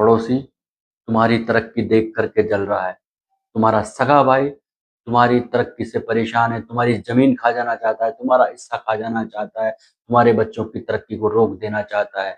पड़ोसी तुम्हारी तरक्की देख करके जल रहा है। तुम्हारा सगा भाई तुम्हारी तरक्की से परेशान है, तुम्हारी ज़मीन खा जाना चाहता है, तुम्हारा हिस्सा खा जाना चाहता है, तुम्हारे बच्चों की तरक्की को रोक देना चाहता है।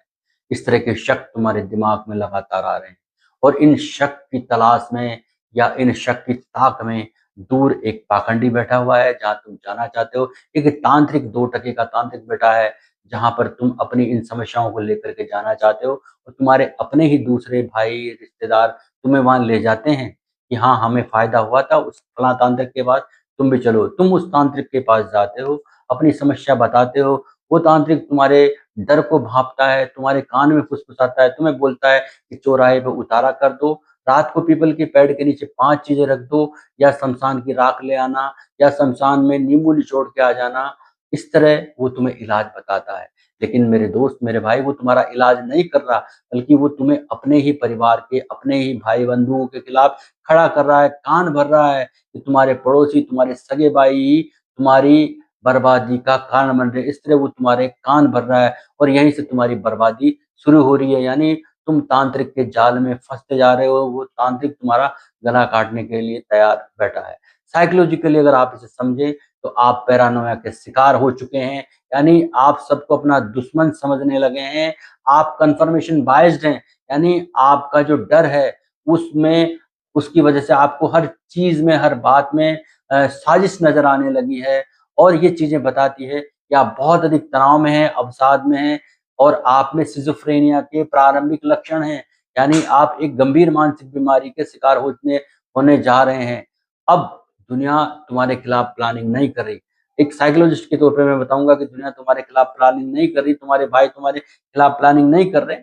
इस तरह के शक तुम्हारे दिमाग में लगातार आ रहे हैं और इन शक की तलाश में या इन शक की ताक में दूर एक पाखंडी बैठा हुआ है जहाँ तुम जाना चाहते हो। एक तांत्रिक 2 टके का तांत्रिक बैठा है जहाँ पर तुम अपनी इन समस्याओं को लेकर के जाना चाहते हो और तुम्हारे अपने ही दूसरे भाई, रिश्तेदार तुम्हें वहाँ ले जाते हैं कि हाँ, हमें फ़ायदा हुआ था उस फलाँ तांत्रिक के पास, तुम भी चलो। तुम उस तांत्रिक के पास जाते हो, अपनी समस्या बताते हो, वो तांत्रिक तुम्हारे डर को भाँपता है, तुम्हारे कान में फुसफुसाता है, तुम्हें बोलता है कि चौराहे पे उतारा कर दो, रात को पीपल के पेड़ के नीचे 5 चीज़ें रख दो या शमशान की राख ले आना या शमशान में नींबू निचोड़ के आ जाना। इस तरह वो तुम्हें इलाज बताता है। लेकिन मेरे दोस्त, मेरे भाई, वो तुम्हारा इलाज नहीं कर रहा, बल्कि वो तुम्हें अपने ही परिवार के, अपने ही भाई-बंधुओं के खिलाफ खड़ा कर रहा है, कान भर रहा है कि तुम्हारे पड़ोसी, तुम्हारे सगे भाई ही तुम्हारी बर्बादी का कारण बन रहे हैं। इस तरह वो तुम्हारे कान भर रहा है और यहीं से तुम्हारी बर्बादी शुरू हो रही है। यानी तुम तांत्रिक के जाल में फँसते जा रहे हो, वो तांत्रिक तुम्हारा गला काटने के लिए तैयार बैठा है। साइकोलॉजिकली अगर आप इसे समझें, तो आप पैरानोया के शिकार हो चुके हैं, यानी आप सबको अपना दुश्मन समझने लगे हैं, आप कन्फर्मेशन बायस्ड हैं, यानी आपका जो डर है, उसमें उसकी वजह से आपको हर चीज़ में, हर बात में साजिश नज़र आने लगी है और ये चीज़ें बताती है कि आप बहुत अधिक तनाव में हैं, अवसाद में हैं और आप में सिज़ोफ्रेनिया के प्रारंभिक लक्षण हैं, यानी आप एक गंभीर मानसिक बीमारी के शिकार होने जा रहे हैं। अब दुनिया तुम्हारे खिलाफ प्लानिंग नहीं कर रही। एक साइकोलॉजिस्ट के तौर पे मैं बताऊँगा कि दुनिया तुम्हारे खिलाफ प्लानिंग नहीं कर रही, तुम्हारे भाई तुम्हारे खिलाफ प्लानिंग नहीं कर रहे,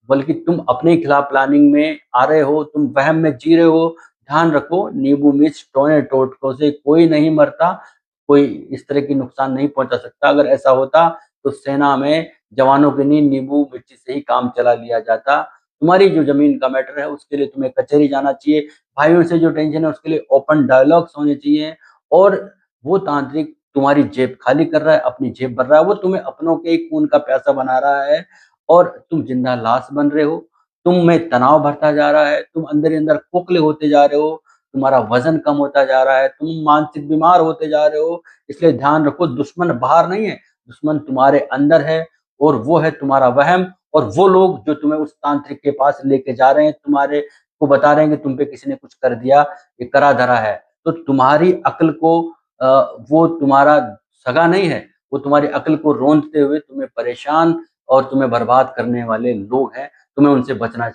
बल्कि तुम अपने खिलाफ प्लानिंग में आ रहे हो, तुम वहम में जी रहे हो। ध्यान रखो, नींबू मिर्च टोने टोटकों से कोई नहीं मरता, कोई इस तरह की नुकसान नहीं पहुँचा सकता। अगर ऐसा होता तो सेना में जवानों के लिए नींबू मिर्ची से ही काम चला लिया जाता। तुम्हारी जो ज़मीन का मैटर है उसके लिए तुम्हें कचहरी जाना चाहिए, भाइयों से जो टेंशन है उसके लिए ओपन डायलॉग्स होने चाहिए और वो तांत्रिक तुम्हारी जेब खाली कर रहा है, अपनी जेब भर रहा है, वो तुम्हें अपनों के ही खून का प्यासा बना रहा है और तुम जिंदा लाश बन रहे हो। तुम में तनाव बढ़ता जा रहा है, तुम अंदर ही अंदर खोखले होते जा रहे हो, तुम्हारा वज़न कम होता जा रहा है, तुम मानसिक बीमार होते जा रहे हो। इसलिए ध्यान रखो, दुश्मन बाहर नहीं है, दुश्मन तुम्हारे अंदर है और वो है तुम्हारा वहम और वो लोग जो तुम्हें उस तांत्रिक के पास लेके जा रहे हैं, तुम्हारे को बता रहे हैं कि तुम पे किसी ने कुछ कर दिया, ये करा धरा है। तो तुम्हारी अक्ल को अ, वो तुम्हारा सगा नहीं है, वो तुम्हारी अक्ल को रौंदते हुए तुम्हें परेशान और तुम्हें बर्बाद करने वाले लोग हैं, तुम्हें उनसे बचना चाहिए।